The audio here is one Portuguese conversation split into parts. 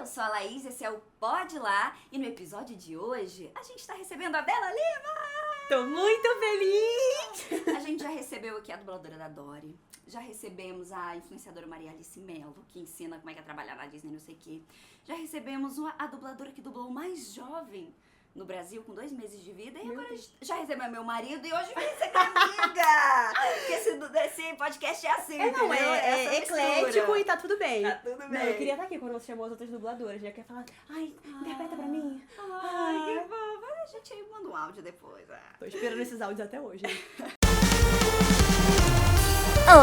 eu sou a Laís, esse é o Pode Lá, e no episódio de hoje a gente tá recebendo a Bela Lima! Tô muito feliz! A gente já recebeu aqui a dubladora da Dory, já recebemos a influenciadora Maria Alice Mello, que ensina como é que é trabalhar na Disney, não sei o quê. Já recebemos a dubladora que dublou o mais jovem no Brasil, com 2 meses de vida, e agora já recebeu meu marido, e hoje vem receber a amiga! Porque esse podcast é assim, É eclético e tá tudo bem. Tá tudo bem. Não, eu queria estar aqui quando você chamou as outras dubladoras. Já quer falar, interpreta pra mim. Ai, que fofa. A gente manda um áudio depois. Tô esperando esses áudios até hoje.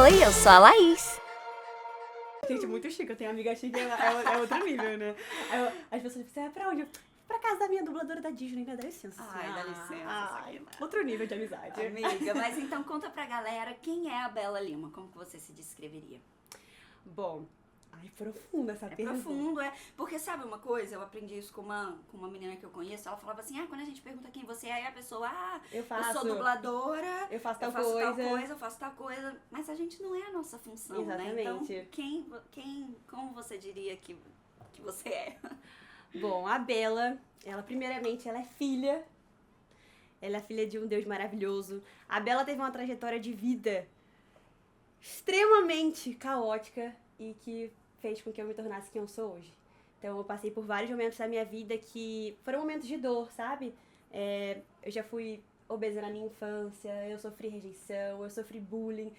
Oi, eu sou a Laís. Gente, muito chique. Eu tenho amiga chique, é outro nível, né? As pessoas dizem, pra onde? Pra casa da minha dubladora da Disney, né? Dá licença. Ai, dá licença. Outro nível de amizade. Amiga, mas então conta pra galera quem é a Bela Lima, como que você se descreveria? Bom, profunda essa pergunta. É profundo, é. Porque sabe uma coisa, eu aprendi isso com uma menina que eu conheço, ela falava assim, quando a gente pergunta quem você é, aí a pessoa, eu sou dubladora, eu faço tal coisa, eu faço tal coisa, mas a gente não é a nossa função, exatamente, né? Então, como você diria que você é? Bom, a Bela, primeiramente, ela é filha. Ela é filha de um Deus maravilhoso. A Bela teve uma trajetória de vida extremamente caótica e que fez com que eu me tornasse quem eu sou hoje. Então, eu passei por vários momentos da minha vida que foram momentos de dor, sabe? Eu já fui obesa na minha infância, eu sofri rejeição, eu sofri bullying,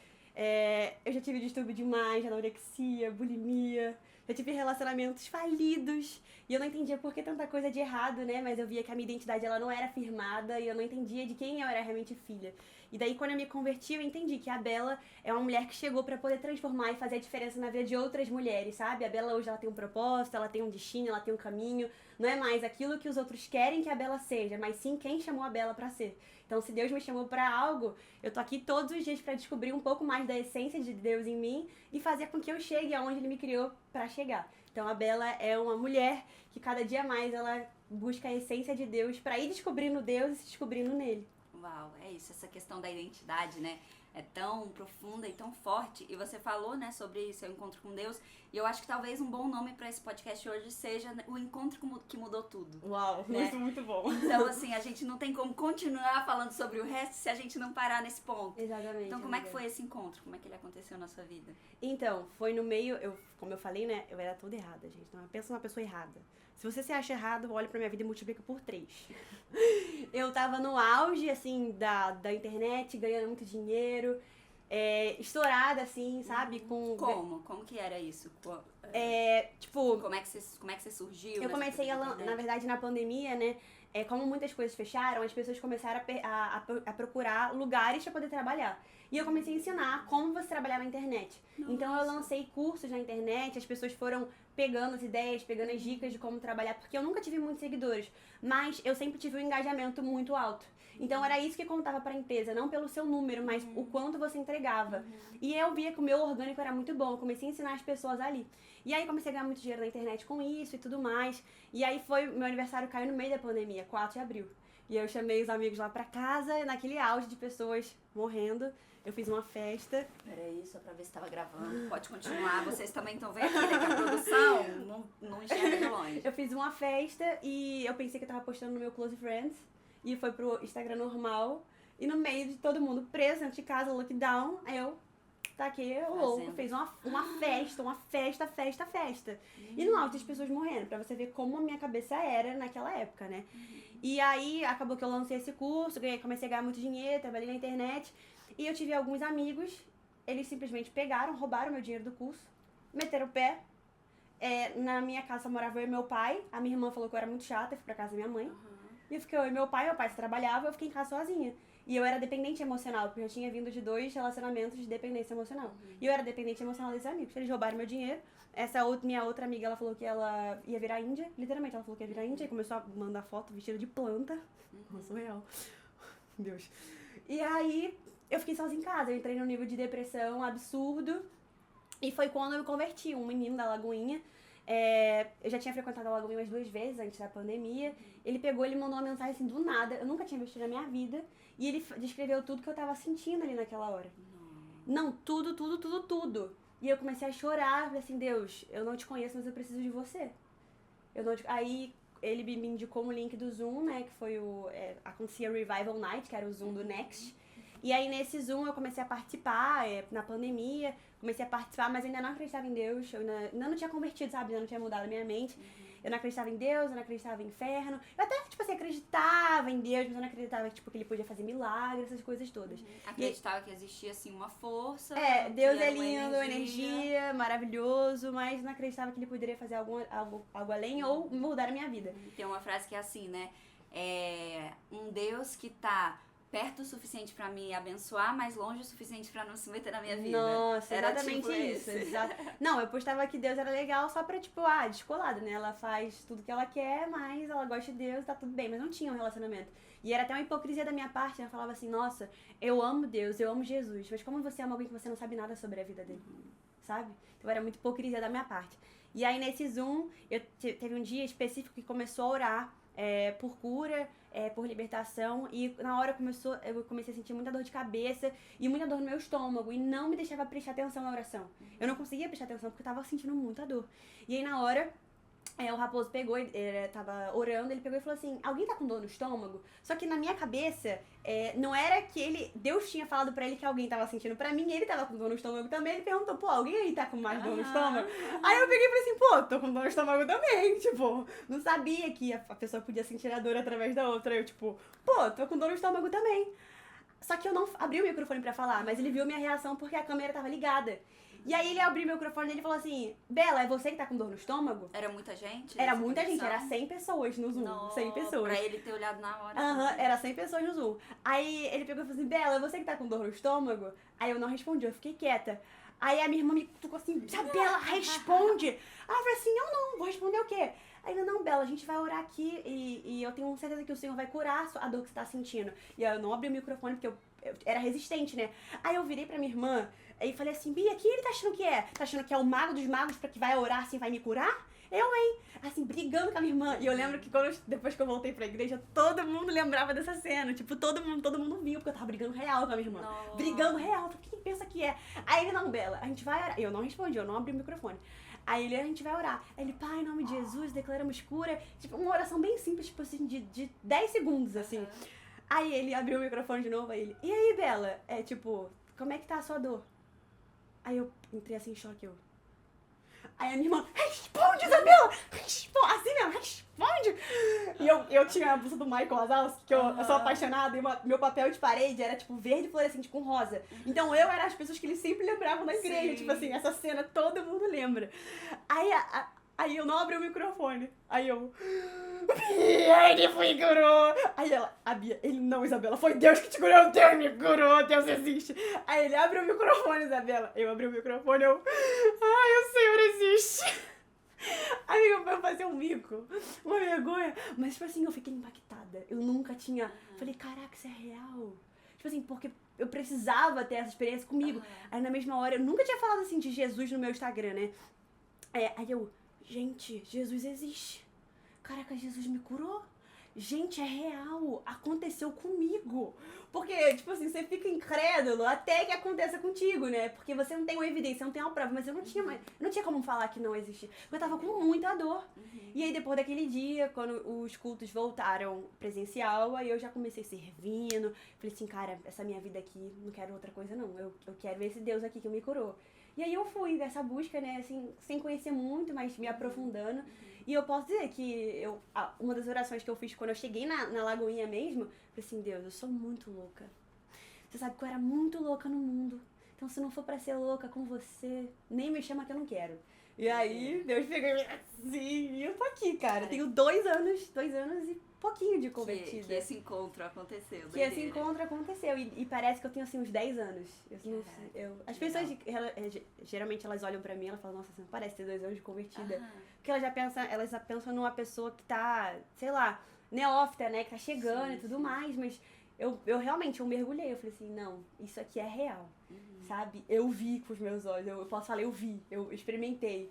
eu já tive distúrbio de imagem, anorexia, bulimia. Eu tive relacionamentos falidos e eu não entendia por que tanta coisa de errado, né? Mas eu via que a minha identidade ela não era firmada e eu não entendia de quem eu era realmente filha. E daí, quando eu me converti, eu entendi que a Bela é uma mulher que chegou pra poder transformar e fazer a diferença na vida de outras mulheres, sabe? A Bela hoje ela tem um propósito, ela tem um destino, ela tem um caminho. Não é mais aquilo que os outros querem que a Bela seja, mas sim quem chamou a Bela pra ser. Então, se Deus me chamou pra algo, eu tô aqui todos os dias pra descobrir um pouco mais da essência de Deus em mim e fazer com que eu chegue aonde Ele me criou pra chegar. Então, a Bela é uma mulher que cada dia mais ela busca a essência de Deus pra ir descobrindo Deus e se descobrindo nele. Uau, é isso, essa questão da identidade, né? É tão profunda e tão forte. E você falou, né, sobre seu encontro com Deus. E eu acho que talvez um bom nome para esse podcast hoje seja o encontro que mudou tudo. Uau, né? Isso é muito bom. Então, assim, a gente não tem como continuar falando sobre o resto se a gente não parar nesse ponto. Exatamente. Então, como é que foi esse encontro? Como é que ele aconteceu na sua vida? Então, foi no meio, como eu falei, né, eu era toda errada, gente. Então, pensa numa pessoa errada. Se você se acha errado, olha pra minha vida e multiplica por 3. Eu tava no auge, assim, da internet, ganhando muito dinheiro, estourada, assim, sabe? Como que era isso? Como é que você surgiu? Eu comecei, na verdade, na pandemia, né? Como muitas coisas fecharam, as pessoas começaram a procurar lugares para poder trabalhar. E eu comecei a ensinar como você trabalhar na internet. Nossa. Então, eu lancei cursos na internet, as pessoas foram pegando as ideias, pegando as dicas de como trabalhar, porque eu nunca tive muitos seguidores, mas eu sempre tive um engajamento muito alto. Então, era isso que contava para a empresa, não pelo seu número, mas o quanto você entregava. E eu via que o meu orgânico era muito bom, eu comecei a ensinar as pessoas ali. E aí, comecei a ganhar muito dinheiro na internet com isso e tudo mais. E aí, meu aniversário caiu no meio da pandemia, 4 de abril. E eu chamei os amigos lá pra casa, naquele auge de pessoas morrendo. Eu fiz uma festa. Peraí, só pra ver se tava gravando. Pode continuar, vocês também estão vendo aqui, né, que a produção não enxerga de longe. Eu fiz uma festa e eu pensei que eu tava postando no meu Close Friends. E foi pro Instagram normal. E no meio de todo mundo preso, dentro de casa, lockdown, eu taquei o louco, fez uma festa. E no auge as pessoas morrendo, pra você ver como a minha cabeça era naquela época, né? E aí, acabou que eu lancei esse curso, comecei a ganhar muito dinheiro, trabalhei na internet. E eu tive alguns amigos, eles simplesmente roubaram meu dinheiro do curso, meteram o pé. Na minha casa morava eu e meu pai, a minha irmã falou que eu era muito chata, eu fui pra casa da minha mãe. E eu fiquei eu e meu pai trabalhava, eu fiquei em casa sozinha. E eu era dependente emocional, porque eu tinha vindo de 2 relacionamentos de dependência emocional. E eu era dependente emocional desses amigos. Eles roubaram meu dinheiro. Minha outra amiga, ela falou que ela ia virar índia. Literalmente, ela falou que ia virar índia. E começou a mandar foto vestida de planta. Nossa, real. Deus. E aí, eu fiquei sozinha em casa. Eu entrei num nível de depressão absurdo. E foi quando eu me converti. Um menino da Lagoinha. Eu já tinha frequentado a Lagoinha umas 2 vezes antes da pandemia. Ele mandou uma mensagem assim do nada. Eu nunca tinha visto na minha vida. E ele descreveu tudo que eu tava sentindo ali naquela hora. Não, tudo. E eu comecei a chorar. Falei assim, Deus, eu não te conheço, mas eu preciso de você. Aí ele me indicou um link do Zoom, né, que foi acontecia Revival Night, que era o Zoom do Next. E aí nesse Zoom eu comecei a participar, na pandemia, comecei a participar, mas ainda não acreditava em Deus, eu ainda não tinha convertido, sabe, ainda não tinha mudado a minha mente. Eu não acreditava em Deus, eu não acreditava em inferno. Eu até, tipo assim, acreditava em Deus, mas eu não acreditava, tipo, que ele podia fazer milagres, essas coisas todas. Acreditava que existia, assim, uma força. Deus é lindo, energia, maravilhoso, mas não acreditava que ele poderia fazer algo além ou mudar a minha vida. Tem uma frase que é assim, né? Um Deus que tá perto o suficiente pra me abençoar, mas longe o suficiente pra não se meter na minha vida. Nossa, era exatamente tipo isso. Não, eu postava que Deus era legal só pra, tipo, descolada, né? Ela faz tudo que ela quer, mas ela gosta de Deus, tá tudo bem. Mas não tinha um relacionamento. E era até uma hipocrisia da minha parte, né? Eu falava assim, nossa, eu amo Deus, eu amo Jesus, mas como você ama alguém que você não sabe nada sobre a vida dele, sabe? Então era muito hipocrisia da minha parte. E aí nesse Zoom, teve um dia específico que começou a orar por cura, por libertação, e na hora eu comecei a sentir muita dor de cabeça e muita dor no meu estômago, e não me deixava prestar atenção na oração. Eu não conseguia prestar atenção porque eu tava sentindo muita dor. E aí na hora, o Raposo pegou, ele tava orando, ele pegou e falou assim, alguém tá com dor no estômago? Só que na minha cabeça, não era que Deus tinha falado pra ele que alguém tava sentindo. Pra mim, ele tava com dor no estômago também. Ele perguntou, pô, alguém aí tá com mais dor no estômago? Aí eu peguei e falei assim, pô, tô com dor no estômago também. Tipo, não sabia que a pessoa podia sentir a dor através da outra. Eu, tipo, pô, tô com dor no estômago também. Só que eu não abri o microfone pra falar, mas ele viu minha reação porque a câmera tava ligada. E aí ele abriu o microfone e ele falou assim, Bela, é você que tá com dor no estômago? Era muita gente? Era muita gente, era 100 pessoas no Zoom. Não, 100 pessoas. Pra ele ter olhado na hora. Era 100 pessoas no Zoom. Aí ele pegou e falou assim, Bela, é você que tá com dor no estômago? Aí eu não respondi, eu fiquei quieta. Aí a minha irmã me tocou assim, Bela, responde! Aí eu falei assim, eu não, vou responder o quê? Aí ele, não, Bela, a gente vai orar aqui e eu tenho certeza que o Senhor vai curar a dor que você tá sentindo. E aí eu não abri o microfone porque eu era resistente, né? Aí eu virei pra minha irmã e falei assim, Bia, quem ele tá achando que é? Tá achando que é o mago dos magos pra que vai orar assim, vai me curar? Eu, hein? Assim, brigando com a minha irmã. E eu lembro que depois que eu voltei pra igreja, todo mundo lembrava dessa cena. Tipo, todo mundo viu, porque eu tava brigando real com a minha irmã. Nossa. Brigando real. Quem pensa que é? Aí ele, não, Bela, a gente vai orar. Eu não respondi, eu não abri o microfone. Aí ele, a gente vai orar. Aí ele, Pai, em nome de Jesus, declaramos cura. Tipo, uma oração bem simples, tipo assim, de 10 segundos, assim. Aí ele abriu o microfone de novo, aí ele, e aí, Bela? Tipo, como é que tá a sua dor? Aí eu entrei assim em choque, Aí a minha irmã, responde, Isabela! Responde, assim mesmo, responde! E eu tinha a blusa do Michael Wazowski, que eu sou apaixonada, e meu papel de parede era, tipo, verde fluorescente com rosa. Então eu era as pessoas que eles sempre lembravam da igreja, Sim. tipo assim, essa cena todo mundo lembra. Aí eu não abri o microfone. Aí eu... Ele foi curou! Aí ela, a Bia, ele não, Isabela, foi Deus que te curou, Deus me curou, Deus existe. Aí ele abre o microfone, Isabela. Eu abri o microfone, o Senhor existe. Amiga, eu fazer um mico, uma vergonha. Mas, tipo assim, eu fiquei impactada. Eu nunca tinha... Falei, caraca, isso é real. Tipo assim, porque eu precisava ter essa experiência comigo. Aí na mesma hora, eu nunca tinha falado assim de Jesus no meu Instagram, né? Aí eu, gente, Jesus existe. Caraca, Jesus me curou. Gente, é real. Aconteceu comigo. Porque, tipo assim, você fica incrédulo até que aconteça contigo, né? Porque você não tem uma evidência, não tem uma prova. Mas eu não tinha como falar que não existia. Eu tava com muita dor. E aí, depois daquele dia, quando os cultos voltaram presencial, aí eu já comecei servindo. Falei assim, cara, essa minha vida aqui, não quero outra coisa, não. Eu quero esse Deus aqui que me curou. E aí eu fui nessa busca, né, assim, sem conhecer muito, mas me aprofundando. E eu posso dizer que uma das orações que eu fiz quando eu cheguei na Lagoinha mesmo, falei assim, Deus, eu sou muito louca. Você sabe que eu era muito louca no mundo. Então se não for pra ser louca com você, nem me chama que eu não quero. E aí, Deus pegou assim, e eu tô aqui, cara. Tenho 2 anos e pouquinho de convertida. Que esse encontro aconteceu. Que esse encontro aconteceu. E parece que eu tenho, assim, uns 10 anos. As pessoas, geralmente, elas olham pra mim e elas falam, nossa, você não parece ter 2 anos de convertida. Porque elas já pensam numa pessoa que tá, sei lá, neófita, né? Que tá chegando e tudo mais. Mas eu realmente, eu mergulhei. Eu falei assim, não, isso aqui é real. Sabe? Eu vi com os meus olhos. Eu posso falar, eu vi. Eu experimentei.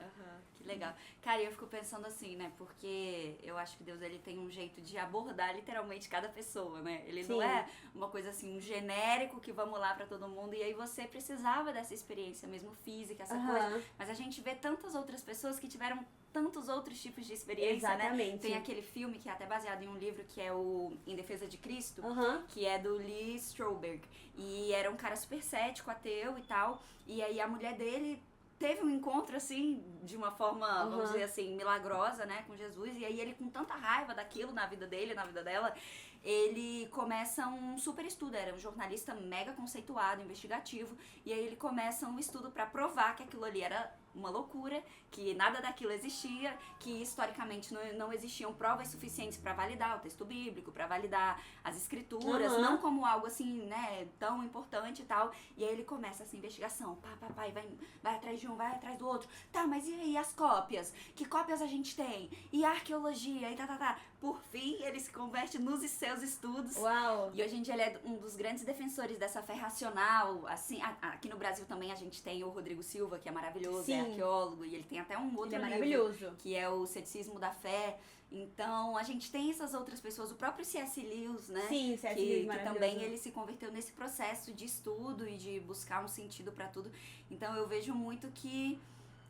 Que legal. Cara, eu fico pensando assim, né? Porque eu acho que Deus, ele tem um jeito de abordar literalmente cada pessoa, né? Ele não é uma coisa assim, um genérico que vamos lá pra todo mundo. E aí você precisava dessa experiência mesmo física, essa coisa. Mas a gente vê tantas outras pessoas que tiveram tantos outros tipos de experiência, né? Tem aquele filme que é até baseado em um livro que é o Em Defesa de Cristo, que é do Lee Strasberg. E era um cara super cético, ateu e tal. E aí a mulher dele teve um encontro, assim, de uma forma, vamos dizer assim, milagrosa, né, com Jesus. E aí ele, com tanta raiva daquilo na vida dele, na vida dela, ele começa um super estudo. Era um jornalista mega conceituado, investigativo. E aí ele começa um estudo pra provar que aquilo ali era uma loucura, que nada daquilo existia, que historicamente não existiam provas suficientes pra validar o texto bíblico, pra validar as escrituras, não como algo assim, né, tão importante e tal. E aí ele começa essa investigação, vai atrás de um, vai atrás do outro. Tá, mas e aí as cópias? Que cópias a gente tem? E a arqueologia? E tá. Por fim, ele se converte nos seus estudos. Uau! E hoje em dia ele é um dos grandes defensores dessa fé racional. Assim, aqui no Brasil também a gente tem o Rodrigo Silva, que é maravilhoso, é arqueólogo, e ele tem até um outro livro, que é o Ceticismo da Fé. Então, a gente tem essas outras pessoas, o próprio C.S. Lewis, né? Sim, C.S. Lewis, que também ele se converteu nesse processo de estudo e de buscar um sentido pra tudo. Então, eu vejo muito que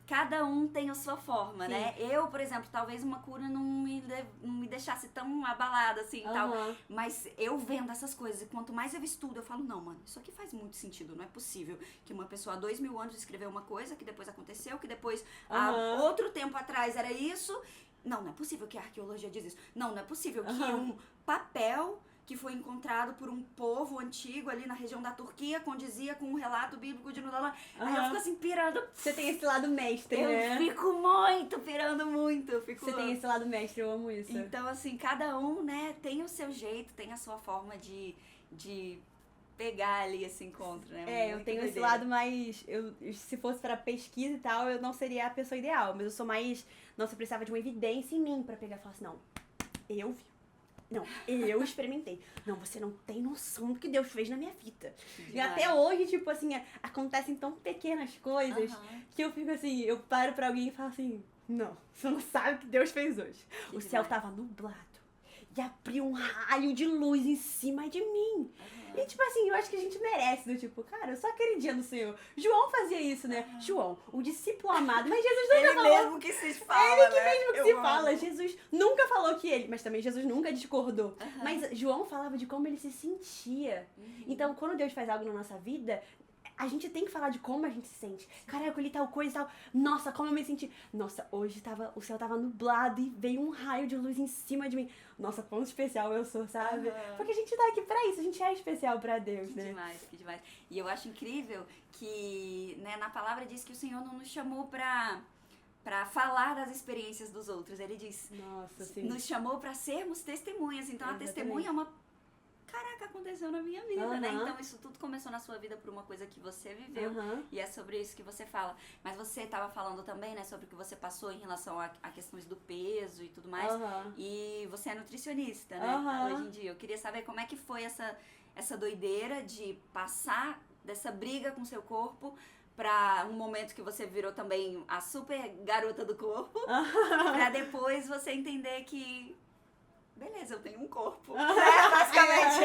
cada um tem a sua forma, né? Eu, por exemplo, talvez uma cura não me deixasse tão abalada assim e tal. Mas eu vendo essas coisas, e quanto mais eu estudo, eu falo, não, mano, isso aqui faz muito sentido. Não é possível que uma pessoa há 2000 anos escreveu uma coisa, que depois aconteceu, que depois, há outro tempo atrás era isso. Não é possível que a arqueologia diz isso. Não é possível que um papel que foi encontrado por um povo antigo ali na região da Turquia condizia com um relato bíblico de Nudala. Aí eu fico assim, pirando. Você tem esse lado mestre, né? Eu fico muito, pirando muito. Você tem esse lado mestre, eu amo isso. Então, assim, cada um, né, tem o seu jeito, tem a sua forma de pegar ali esse encontro, né? Eu tenho esse lado mais... se fosse pra pesquisa e tal, eu não seria a pessoa ideal. Mas eu sou mais... Nossa, eu precisava de uma evidência em mim pra pegar e falar assim, não, eu vi. Não, eu experimentei. Não, você não tem noção do que Deus fez na minha vida. E até hoje, tipo assim, acontecem tão pequenas coisas que eu fico assim, eu paro pra alguém e falo assim, não, você não sabe o que Deus fez hoje. O céu tava nublado e abriu um raio de luz em cima de mim. E tipo assim, eu acho que a gente merece, do tipo, cara, eu só aquele dia no Senhor. João fazia isso, né? João, o discípulo amado, mas Jesus nunca falou. Ele mesmo que se fala, mesmo que se fala. Jesus nunca falou que ele, mas também Jesus nunca discordou. Mas João falava de como ele se sentia. Então, quando Deus faz algo na nossa vida, a gente tem que falar de como a gente se sente. Cara, eu colhi tal coisa e tal. Nossa, como eu me senti. Nossa, hoje o céu tava nublado e veio um raio de luz em cima de mim. Nossa, quão especial eu sou, sabe? Porque a gente tá aqui pra isso, a gente é especial pra Deus, que né? Que demais. E eu acho incrível que, né, na palavra diz que o Senhor não nos chamou pra falar das experiências dos outros. Ele diz, nos chamou pra sermos testemunhas. Então, a testemunha é uma... Caraca, aconteceu na minha vida, né? Então, isso tudo começou na sua vida por uma coisa que você viveu. E é sobre isso que você fala. Mas você tava falando também, né? Sobre o que você passou em relação a questões do peso e tudo mais. E você é nutricionista, né? Hoje em dia. Eu queria saber como é que foi essa doideira de passar dessa briga com seu corpo pra um momento que você virou também a super garota do corpo. Pra depois você entender que... Beleza, eu tenho um corpo. Basicamente.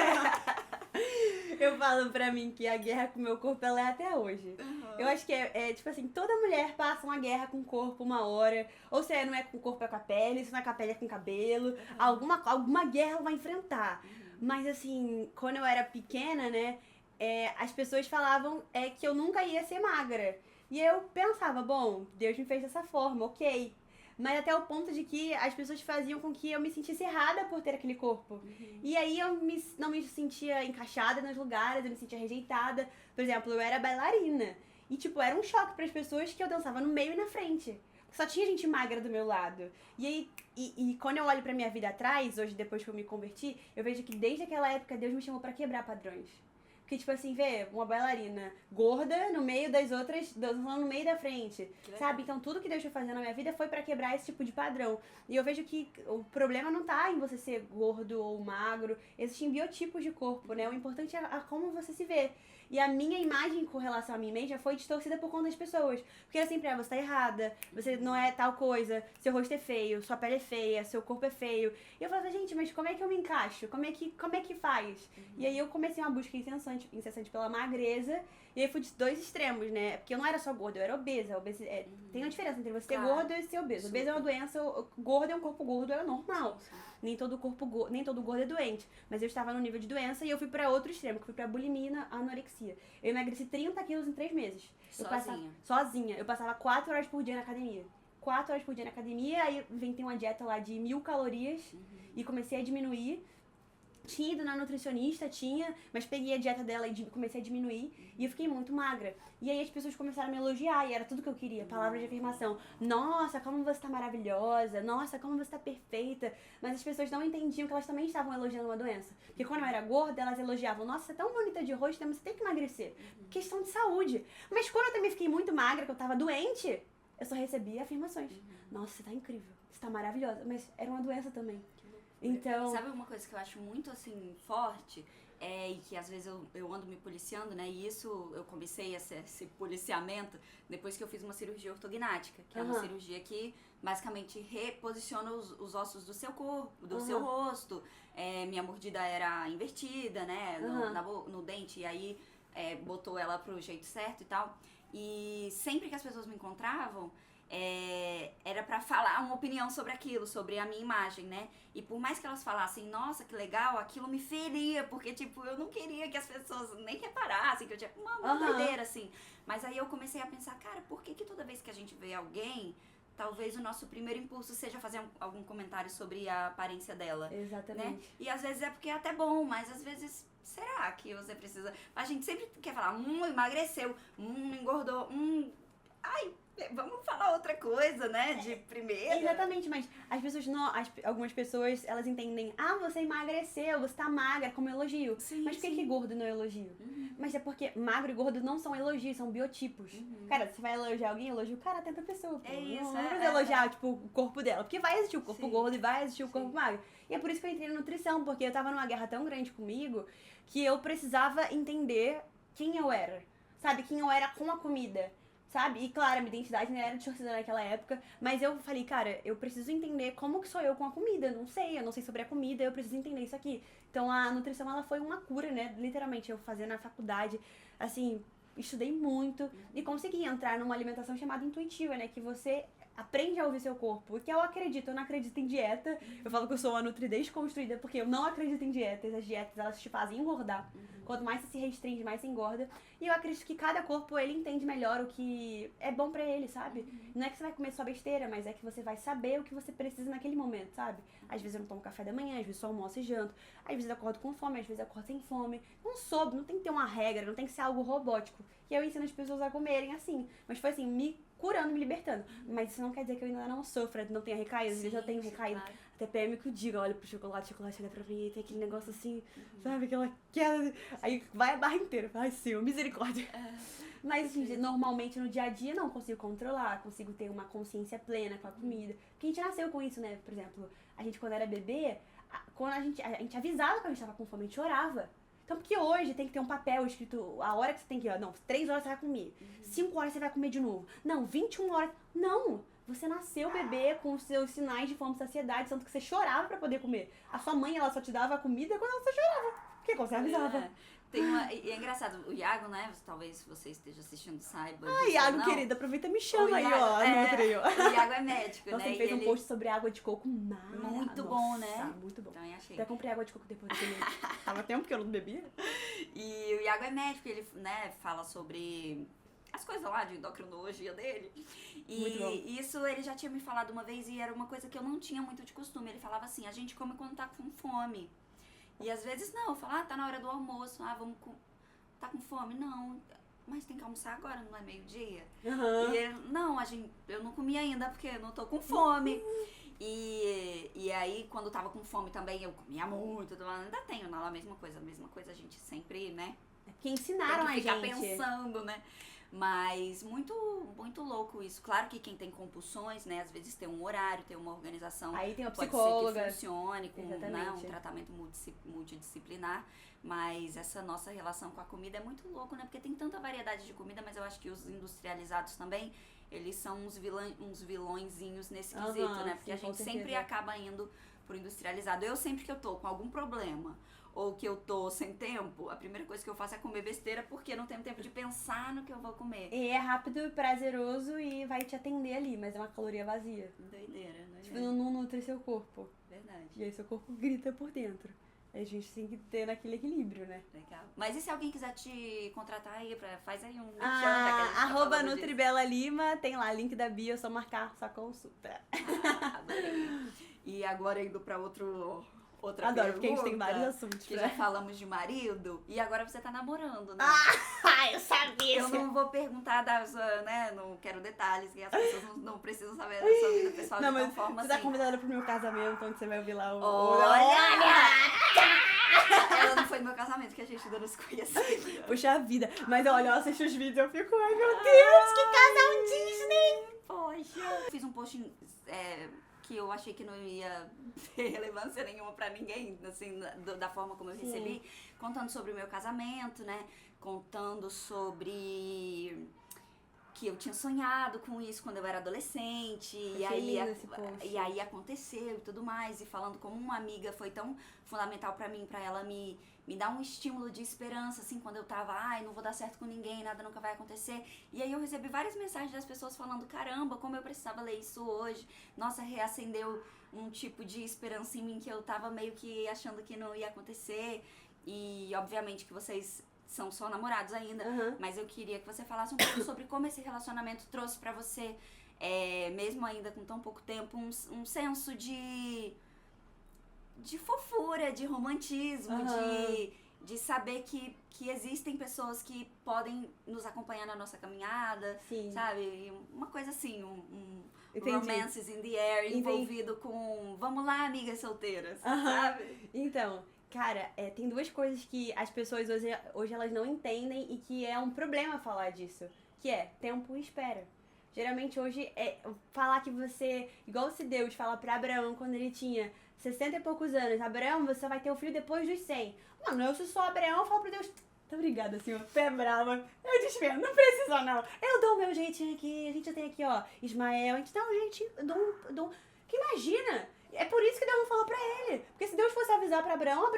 Eu falo pra mim que a guerra com o meu corpo, ela é até hoje. Eu acho que tipo assim, toda mulher passa uma guerra com o corpo uma hora. Ou se não é com o corpo, é com a pele. Se não é com a pele, é com o cabelo. Alguma guerra ela vai enfrentar. Mas assim, quando eu era pequena, né, as pessoas falavam que eu nunca ia ser magra. E eu pensava, bom, Deus me fez dessa forma, ok. Mas até o ponto de que as pessoas faziam com que eu me sentisse errada por ter aquele corpo. E aí eu não me sentia encaixada nos lugares, eu me sentia rejeitada. Por exemplo, eu era bailarina. E tipo, era um choque para as pessoas que eu dançava no meio e na frente. Só tinha gente magra do meu lado. E aí, e quando eu olho pra minha vida atrás, hoje depois que eu me converti, eu vejo que desde aquela época Deus me chamou pra quebrar padrões. Porque, tipo assim, uma bailarina gorda no meio das outras, dançando no meio da frente, sabe? Então, tudo que Deus foi fazendo na minha vida foi pra quebrar esse tipo de padrão. E eu vejo que o problema não tá em você ser gordo ou magro. Existem biotipos de corpo, né? O importante é como você se vê. E a minha imagem com relação a mim mesma foi distorcida por conta das pessoas. Porque era sempre, você tá errada, você não é tal coisa, seu rosto é feio, sua pele é feia, seu corpo é feio. E eu falava, gente, mas como é que eu me encaixo? Como é que faz? E aí eu comecei uma busca incessante pela magreza. E aí fui de dois extremos, né? Porque eu não era só gorda, eu era obesa. Tem uma diferença entre você ser gordo e ser obeso. Obeso é uma doença, gordo é um corpo gordo, é normal. Sim. Nem todo gordo é doente. Mas eu estava no nível de doença e eu fui pra outro extremo, que fui pra bulimia e anorexia. Eu emagreci 30 quilos em 3 meses. Sozinha. Eu passava 4 horas por dia na academia. 4 horas por dia na academia, aí inventei uma dieta lá de 1000 calorias e comecei a diminuir. Tinha ido na nutricionista, mas peguei a dieta dela e comecei a diminuir. E eu fiquei muito magra. E aí as pessoas começaram a me elogiar e era tudo que eu queria. Palavras de afirmação. Nossa, como você tá maravilhosa. Nossa, como você tá perfeita. Mas as pessoas não entendiam que elas também estavam elogiando uma doença. Porque quando eu era gorda, elas elogiavam. Nossa, você é tão bonita de rosto, mas você tem que emagrecer. Questão de saúde. Mas quando eu também fiquei muito magra, que eu tava doente, eu só recebia afirmações. Nossa, você tá incrível. Você tá maravilhosa. Mas era uma doença também. Então... Sabe uma coisa que eu acho muito, assim, forte? E que às vezes eu ando me policiando, né? E isso, eu comecei esse policiamento depois que eu fiz uma cirurgia ortognática. Que é uma cirurgia que, basicamente, reposiciona os ossos do seu corpo, do seu rosto. Minha mordida era invertida, né? No dente. E aí, botou ela pro jeito certo e tal. E sempre que as pessoas me encontravam... era pra falar uma opinião sobre aquilo, sobre a minha imagem, né? E por mais que elas falassem, nossa, que legal, aquilo me feria, porque, tipo, eu não queria que as pessoas nem reparassem, que eu tinha uma doideira, assim. Mas aí eu comecei a pensar, cara, por que toda vez que a gente vê alguém, talvez o nosso primeiro impulso seja fazer algum comentário sobre a aparência dela? Exatamente. Né? E às vezes é porque é até bom, mas às vezes... Será que você precisa... A gente sempre quer falar, emagreceu, engordou, ai... Vamos falar outra coisa, né? De primeira. Exatamente, mas as pessoas não. Algumas pessoas, elas entendem, você emagreceu, você tá magra, como elogio. Sim, mas por que gordo não é elogio? Mas é porque magro e gordo não são elogios, são biotipos. Cara, você vai elogiar alguém, elogia o caráter da pessoa. Pô. Não precisa elogiar, tipo, o corpo dela. Porque vai existir o corpo gordo e vai existir o corpo magro. E é por isso que eu entrei na nutrição, porque eu tava numa guerra tão grande comigo que eu precisava entender quem eu era. Sabe? Quem eu era com a comida. Sabe? E claro, a minha identidade não era distorcida naquela época, mas eu falei, cara, eu preciso entender como que sou eu com a comida, eu não sei sobre a comida, eu preciso entender isso aqui. Então a nutrição, ela foi uma cura, né? Literalmente, eu fazia na faculdade, assim, estudei muito e consegui entrar numa alimentação chamada intuitiva, né? Que você aprende a ouvir seu corpo, que eu não acredito em dieta, eu falo que eu sou uma nutri desconstruída, porque eu não acredito em dietas, as dietas, elas te fazem engordar. Quanto mais você se restringe, mais você engorda. E eu acredito que cada corpo, ele entende melhor o que é bom pra ele, sabe? Não é que você vai comer só besteira, mas é que você vai saber o que você precisa naquele momento, sabe? Às vezes eu não tomo café da manhã, às vezes só almoço e janto. Às vezes eu acordo com fome, às vezes eu acordo sem fome. Não tem que ter uma regra, não tem que ser algo robótico. E eu ensino as pessoas a comerem assim. Mas foi assim, me curando, me libertando. Mas isso não quer dizer que eu ainda não sofra, não tenha recaída. Às vezes eu tenho recaída. Claro. Até PM que eu digo, olha pro chocolate olha pra mim e tem aquele negócio assim, sabe? Aquela queda. Aí vai a barra inteira. Ai, Senhor, misericórdia. Mas assim, normalmente no dia a dia não consigo controlar, consigo ter uma consciência plena com a comida. Porque a gente nasceu com isso, né? Por exemplo, a gente quando era bebê, quando a gente avisava que a gente tava com fome, a gente chorava. Então, porque hoje tem que ter um papel escrito a hora que você tem que ir, não, 3 horas você vai comer, 5 horas você vai comer de novo. Não, 21 horas. Não! Você nasceu bebê com os seus sinais de fome e saciedade, tanto que você chorava pra poder comer. A sua mãe, ela só te dava a comida quando você chorava. Porque quando você avisava. E é engraçado, o Iago, né, talvez você esteja assistindo, saiba. Iago, querida, aproveita e me chama aí, ó. O Iago é médico, Nossa, né? ele fez um post sobre água de coco muito bom, né? Muito bom. Também achei. Até comprei água de coco depois daquele. Tava tempo que eu não bebia. E o Iago é médico, ele, né, fala sobre as coisas lá de endocrinologia dele. E isso ele já tinha me falado uma vez e era uma coisa que eu não tinha muito de costume. Ele falava assim, a gente come quando tá com fome. E às vezes não, eu falo, tá na hora do almoço, tá com fome? Não, mas tem que almoçar agora, não é meio-dia? E ele, não, eu não comi ainda porque eu não tô com fome. E aí, quando eu tava com fome também, eu comia muito, ainda tenho, a mesma coisa a gente sempre, né, Porque ensinaram tem que ficar a gente. pensando, né? Mas muito, muito louco isso. Claro que quem tem compulsões, né, às vezes tem um horário, tem uma organização. Aí tem a pode psicóloga. ser que funcione com, né, um Exatamente. tratamento multidisciplinar. Mas essa nossa relação com a comida é muito louco, né? Porque tem tanta variedade de comida, mas eu acho que os industrializados também, eles são uns vilõezinhos nesse quesito, né? Porque sim, a gente sempre acaba indo pro industrializado. Eu sempre que eu tô com algum problema ou que eu tô sem tempo, a primeira coisa que eu faço é comer besteira porque eu não tenho tempo de pensar no que eu vou comer. E é rápido, prazeroso e vai te atender ali, mas é uma caloria vazia. Doideira. Tipo, não nutre seu corpo. Verdade. E aí seu corpo grita por dentro. A gente tem que ter naquele equilíbrio, né? Legal. Mas e se alguém quiser te contratar aí, faz aí um @Nutribela Nutribela Lima, tem lá, link da bio, é só marcar, só consulta. Adorei. E agora indo pra outra Adoro, porque a gente pergunta, tem vários assuntos. que já falamos de marido, e agora você tá namorando, né? Eu sabia! Eu não vou perguntar né, não quero detalhes, que as pessoas não precisam saber da sua vida pessoal de tal forma você assim. tá convidada pro meu casamento, onde você vai ouvir lá o... Ela não foi no meu casamento, que a gente ainda não se conhecia. Puxa vida. Mas olha, eu assisto os vídeos e eu fico, ai meu Deus, que casal Disney! Poxa. Eu fiz um post que eu achei que não ia ter relevância nenhuma pra ninguém, assim, da forma como eu recebi, contando sobre o meu casamento, né? Contando sobre que eu tinha sonhado com isso quando eu era adolescente, e aí aconteceu e tudo mais, e falando como uma amiga foi tão fundamental pra mim, pra ela me dar um estímulo de esperança, assim, quando eu tava, não vou dar certo com ninguém, nada nunca vai acontecer. E aí eu recebi várias mensagens das pessoas falando, caramba, como eu precisava ler isso hoje, nossa, reacendeu um tipo de esperança em mim que eu tava meio que achando que não ia acontecer, e obviamente que vocês são só namorados ainda, mas eu queria que você falasse um pouco sobre como esse relacionamento trouxe pra você, mesmo ainda com tão pouco tempo, um senso de fofura, de romantismo, de saber que existem pessoas que podem nos acompanhar na nossa caminhada, sabe? Uma coisa assim, um romances in the air envolvido com vamos lá, amigas solteiras, sabe? Então, cara, tem duas coisas que as pessoas hoje elas não entendem e que é um problema falar disso, que é tempo e espera. Geralmente hoje falar que você, igual se Deus fala pra Abraão quando ele tinha 60 e poucos anos, Abraão, você vai ter um filho depois dos 100. Mano, eu sou Abraão, eu falo pra Deus, muito obrigada, senhor, pé brava, eu te espero, não precisa não. Eu dou o meu jeitinho aqui, a gente tem aqui, ó, Ismael, a gente dá um jeitinho, dou que imagina, é por isso que Deus não falou pra ele, porque se Deus fosse avisar pra Abraão,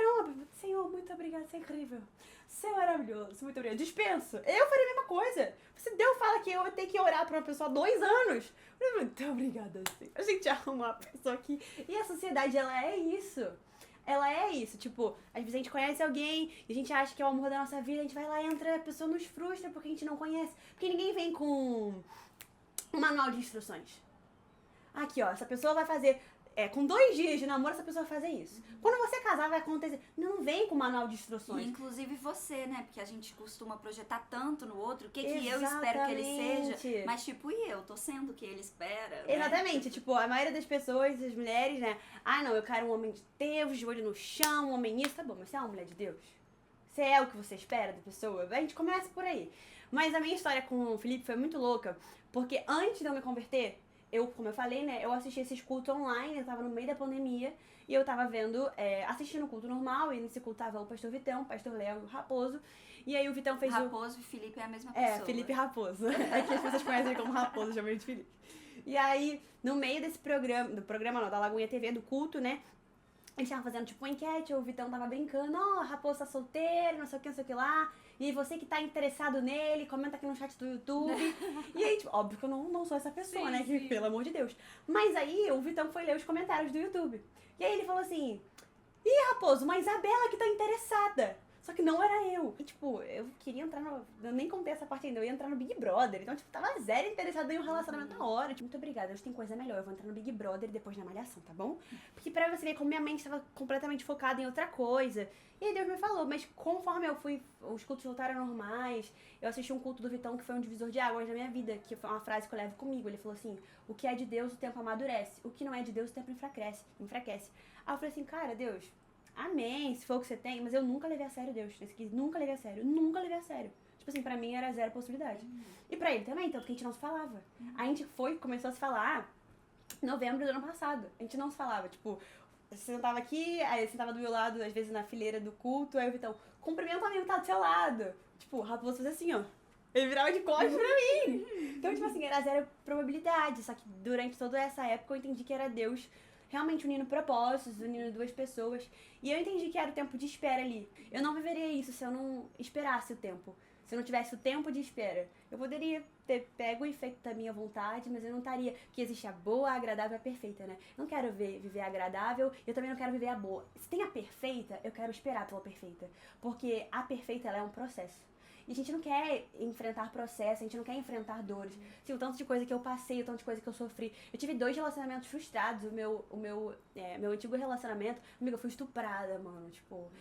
Senhor, muito obrigada, você é incrível, você é maravilhoso, muito obrigada, dispenso, eu faria a mesma coisa. Se Deus fala que eu tenho que orar pra uma pessoa há 2 anos, muito obrigada, Senhor. A gente arruma uma pessoa aqui, e a sociedade, ela é isso. Ela é isso, tipo, às vezes a gente conhece alguém e a gente acha que é o amor da nossa vida, a gente vai lá e entra, a pessoa nos frustra porque a gente não conhece. Porque ninguém vem com um manual de instruções. Aqui, ó, essa pessoa vai fazer, com 2 dias de namoro, essa pessoa vai fazer isso. Quando você casar, vai acontecer. Não vem com manual de instruções. E, inclusive você, né? Porque a gente costuma projetar tanto no outro, o que eu espero que ele seja. Mas, tipo, e eu? Tô sendo o que ele espera, né? Exatamente. Tipo, a maioria das pessoas, as mulheres, né? Não, eu quero um homem de Deus, de olho no chão, um homem isso. Tá bom, mas você é uma mulher de Deus? Você é o que você espera da pessoa? A gente começa por aí. Mas a minha história com o Felipe foi muito louca, porque antes de eu me converter, como eu falei, né, eu assisti esses cultos online, eu tava no meio da pandemia, e eu tava assistindo o culto normal, e nesse culto tava o pastor Vitão, o pastor Léo e o Raposo, e aí o Vitão fez Raposo e Felipe é a mesma pessoa. Felipe Raposo. É que as pessoas conhecem como Raposo, chamam ele de Felipe. E aí, no meio desse programa, da Lagoinha TV, do culto, né, eles estavam fazendo tipo uma enquete, o Vitão tava brincando, a Raposo tá solteiro, não sei o que lá, e você que tá interessado nele, comenta aqui no chat do YouTube. E aí, tipo, óbvio que eu não sou essa pessoa, né, que, pelo amor de Deus. Mas aí, o Vitão foi ler os comentários do YouTube. E aí ele falou assim, Raposo, mas a Isabela que tá interessada. Só que não era eu. E, tipo, eu queria entrar eu nem contei essa parte ainda, eu ia entrar no Big Brother. Então, tipo, tava zero interessada em um relacionamento na hora. Tipo, muito obrigada, hoje tem coisa melhor. Eu vou entrar no Big Brother e depois na Malhação, tá bom? Porque pra você ver como minha mente tava completamente focada em outra coisa. E aí Deus me falou, mas conforme os cultos voltaram normais, eu assisti um culto do Vitão que foi um divisor de águas na minha vida, que foi uma frase que eu levo comigo. Ele falou assim, o que é de Deus, o tempo amadurece. O que não é de Deus, o tempo enfraquece. Aí eu falei assim, cara, Deus, amém, se for o que você tem, mas eu nunca levei a sério Deus. Nunca levei a sério. Tipo assim, pra mim era zero possibilidade. E pra ele também, tanto que a gente não se falava. A gente começou a se falar em novembro do ano passado. A gente não se falava, tipo, você sentava aqui, aí você sentava do meu lado, às vezes na fileira do culto, aí eu, então, cumprimenta o amigo que tá do seu lado. Tipo, o Raposo fazia assim, ó. Ele virava de costas pra mim. Então, tipo assim, era zero probabilidade. Só que durante toda essa época eu entendi que era Deus realmente unindo propósitos, unindo duas pessoas. E eu entendi que era o tempo de espera ali. Eu não viveria isso se eu não esperasse o tempo. Se eu não tivesse o tempo de espera. Eu poderia ter pego e feito da minha vontade, mas eu não estaria. Que existe a boa, a agradável e a perfeita, né? Eu não quero viver a agradável, eu também não quero viver a boa. Se tem a perfeita, eu quero esperar pela perfeita. Porque a perfeita, ela é um processo. E a gente não quer enfrentar processos, a gente não quer enfrentar dores. Assim, o tanto de coisa que eu passei, o tanto de coisa que eu sofri. Eu tive 2 relacionamentos frustrados. Meu antigo relacionamento, amiga, eu fui estuprada, mano. Tipo,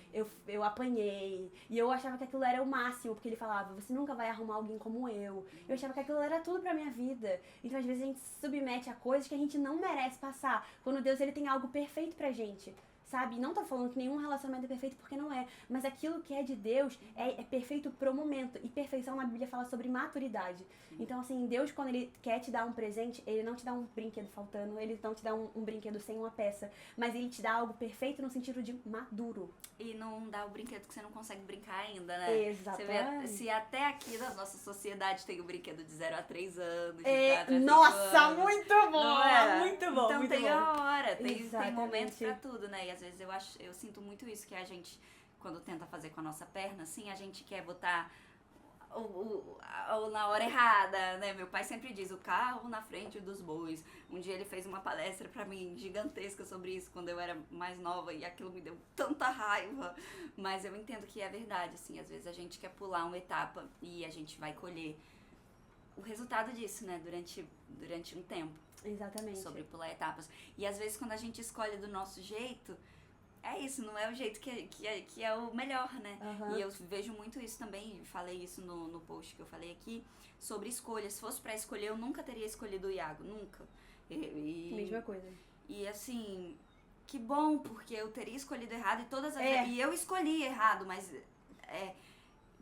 eu apanhei. E eu achava que aquilo era o máximo, porque ele falava, você nunca vai arrumar alguém como eu. Eu achava que aquilo era tudo pra minha vida. Então, às vezes, a gente se submete a coisas que a gente não merece passar. Quando Deus, ele tem algo perfeito pra gente. Sabe? Não tô falando que nenhum relacionamento é perfeito, porque não é. Mas aquilo que é de Deus é perfeito pro momento. E perfeição na Bíblia fala sobre maturidade. Então, assim, Deus, quando ele quer te dar um presente, ele não te dá um brinquedo faltando, ele não te dá um brinquedo sem uma peça. Mas ele te dá algo perfeito no sentido de maduro. E não dá o brinquedo que você não consegue brincar ainda, né? Exatamente. Você vê, se até aqui na nossa sociedade tem o brinquedo de 0 a 3 anos, de É, 4 a 5 nossa, anos, muito bom! não é? Muito bom, então muito tem bom. a hora, tem Exatamente. momentos pra tudo, né? E às vezes eu sinto muito isso, que a gente, quando tenta fazer com a nossa perna, assim, a gente quer botar na hora errada, né? Meu pai sempre diz, o carro na frente dos bois. Um dia ele fez uma palestra pra mim gigantesca sobre isso quando eu era mais nova e aquilo me deu tanta raiva. Mas eu entendo que é verdade, assim, às vezes a gente quer pular uma etapa e a gente vai colher o resultado disso, né? Durante um tempo. Exatamente. Sobre pular etapas. E às vezes quando a gente escolhe do nosso jeito, é isso, não é o jeito que é o melhor, né? Uhum. E eu vejo muito isso também, falei isso no post que eu falei aqui, sobre escolha. Se fosse pra escolher, eu nunca teria escolhido o Iago, nunca. Mesma coisa. E assim, que bom, porque eu teria escolhido errado e todas as É. vezes. E eu escolhi errado, mas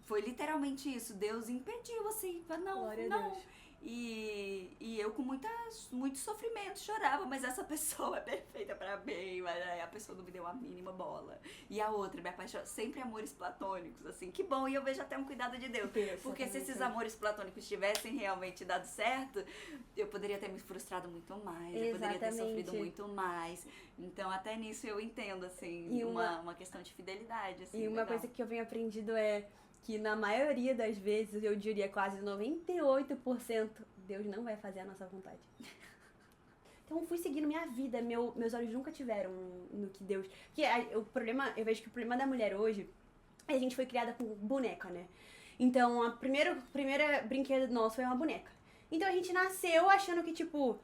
foi literalmente isso. Deus impediu, assim, não, Glória a não. Deus. E eu com muito sofrimento chorava, mas essa pessoa é perfeita pra mim, mas aí a pessoa não me deu a mínima bola. E a outra me apaixonou, sempre amores platônicos, assim, que bom, e eu vejo até um cuidado de Deus. Porque se esses amores platônicos tivessem realmente dado certo, eu poderia ter me frustrado muito mais, eu poderia ter sofrido muito mais. Então até nisso eu entendo, assim, uma questão de fidelidade, assim. E uma coisa que eu venho aprendido é que na maioria das vezes, eu diria quase 98%, Deus não vai fazer a nossa vontade. Então eu fui seguindo minha vida, meus olhos nunca tiveram no que Deus... eu vejo que o problema da mulher hoje é que a gente foi criada com boneca, né? Então a primeira brinquedo nosso foi uma boneca. Então a gente nasceu achando que tipo,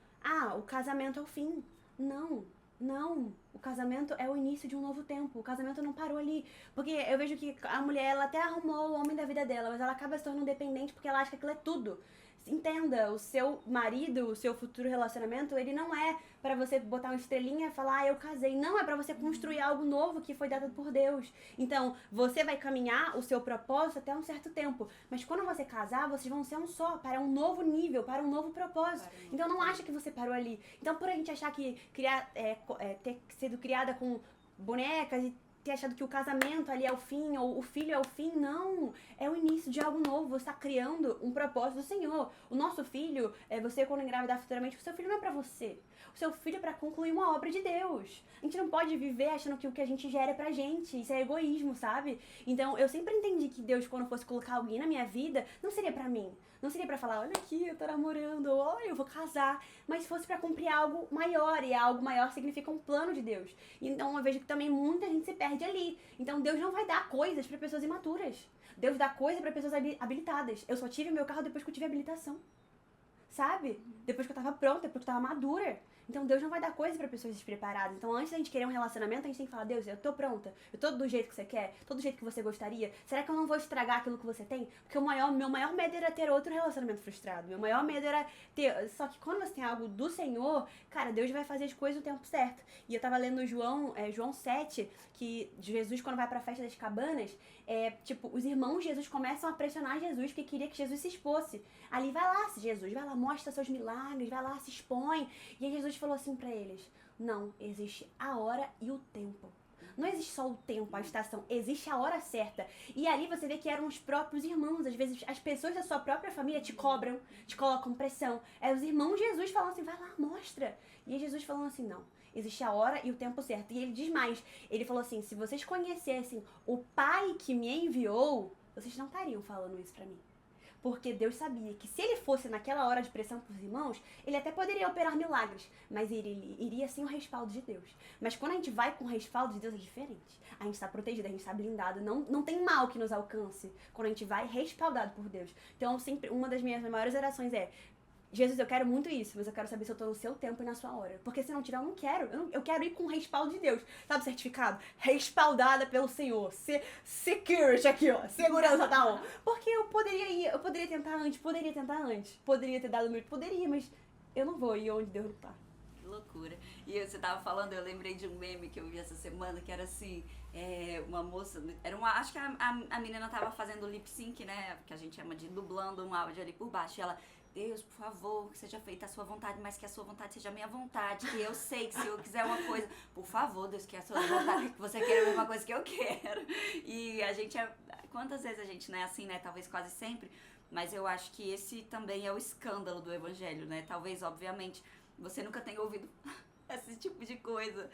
o casamento é o fim. Não, o casamento é o início de um novo tempo, o casamento não parou ali, porque eu vejo que a mulher, ela até arrumou o homem da vida dela, mas ela acaba se tornando dependente porque ela acha que aquilo é tudo. Entenda, o seu marido, o seu futuro relacionamento, ele não é pra você botar uma estrelinha e falar, eu casei. Não, é pra você construir algo novo que foi dado por Deus. Então, você vai caminhar o seu propósito até um certo tempo. Mas quando você casar, vocês vão ser um só, para um novo nível, para um novo propósito. Então, não acha que você parou ali. Então, por a gente achar que ter sido criada com bonecas e ter achado que o casamento ali é o fim, ou o filho é o fim, não. É o início de algo novo, você está criando um propósito do Senhor. O nosso filho, você quando engravidar futuramente, o seu filho não é pra você. O seu filho é pra concluir uma obra de Deus. A gente não pode viver achando que o que a gente gera é pra gente. Isso é egoísmo, sabe? Então, eu sempre entendi que Deus, quando fosse colocar alguém na minha vida, não seria pra mim. Não seria pra falar, olha aqui, eu tô namorando, olha, eu vou casar. Mas fosse pra cumprir algo maior, e algo maior significa um plano de Deus. Então, eu vejo que também muita gente se perde ali. Então, Deus não vai dar coisas pra pessoas imaturas. Deus dá coisa pra pessoas habilitadas. Eu só tive meu carro depois que eu tive habilitação. Sabe? Depois que eu tava pronta, depois que eu tava madura. Então Deus não vai dar coisa pra pessoas despreparadas. Então antes da gente querer um relacionamento, a gente tem que falar, Deus, eu tô pronta, eu tô do jeito que você quer, tô do jeito que você gostaria. Será que eu não vou estragar aquilo que você tem? Porque meu maior medo era ter outro relacionamento frustrado. Meu maior medo era ter... Só que quando você tem algo do Senhor, cara, Deus vai fazer as coisas no tempo certo. E eu tava lendo João 7, que Jesus, quando vai pra festa das cabanas, os irmãos de Jesus começam a pressionar Jesus, porque queria que Jesus se expôsse. Ali, vai lá, Jesus, vai lá, mostra seus milagres, vai lá, se expõe. E aí Jesus falou assim pra eles, não, existe a hora e o tempo. Não existe só o tempo, a estação, existe a hora certa. E ali você vê que eram os próprios irmãos. Às vezes as pessoas da sua própria família te cobram, te colocam pressão. Os irmãos de Jesus falam assim, vai lá, mostra. E aí Jesus falando assim, não, existe a hora e o tempo certo. E ele diz mais, ele falou assim, se vocês conhecessem o Pai que me enviou, vocês não estariam falando isso pra mim. Porque Deus sabia que se ele fosse naquela hora de pressão pros irmãos, ele até poderia operar milagres, mas ele iria sem o respaldo de Deus. Mas quando a gente vai com o respaldo de Deus é diferente. A gente está protegido, a gente está blindado, não tem mal que nos alcance quando a gente vai respaldado por Deus. Então, sempre uma das minhas maiores orações é, Jesus, eu quero muito isso, mas eu quero saber se eu tô no seu tempo e na sua hora. Porque se não tiver, eu não quero. Eu quero ir com o respaldo de Deus. Sabe o certificado? Respaldada pelo Senhor. Security aqui, ó. Segurança tá on. Porque eu poderia tentar antes. Poderia ter dado muito, poderia, mas eu não vou ir onde Deus não tá. Que loucura. E você tava falando, eu lembrei de um meme que eu vi essa semana, que era assim, uma moça, acho que a menina tava fazendo lip sync, né, que a gente chama de dublando um áudio ali por baixo, e ela, Deus, por favor, que seja feita a sua vontade, mas que a sua vontade seja a minha vontade, que eu sei que se eu quiser uma coisa, por favor, Deus, que a sua vontade, que você queira a mesma coisa que eu quero. E a gente quantas vezes a gente não é assim, né, talvez quase sempre, mas eu acho que esse também é o escândalo do evangelho, né, talvez, obviamente, você nunca tenha ouvido esse tipo de coisa.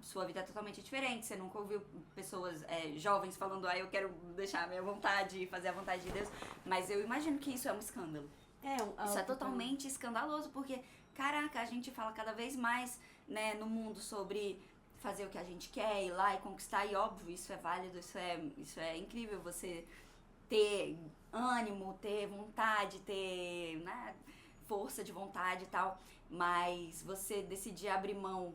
Sua vida é totalmente diferente, você nunca ouviu pessoas jovens falando, eu quero deixar a minha vontade e fazer a vontade de Deus, mas eu imagino que isso é um escândalo. Isso é totalmente escandaloso, porque, caraca, a gente fala cada vez mais, né, no mundo sobre fazer o que a gente quer, ir lá e conquistar, e óbvio, isso é válido, isso é incrível, você ter ânimo, ter vontade, ter, né, força de vontade e tal, mas você decidir abrir mão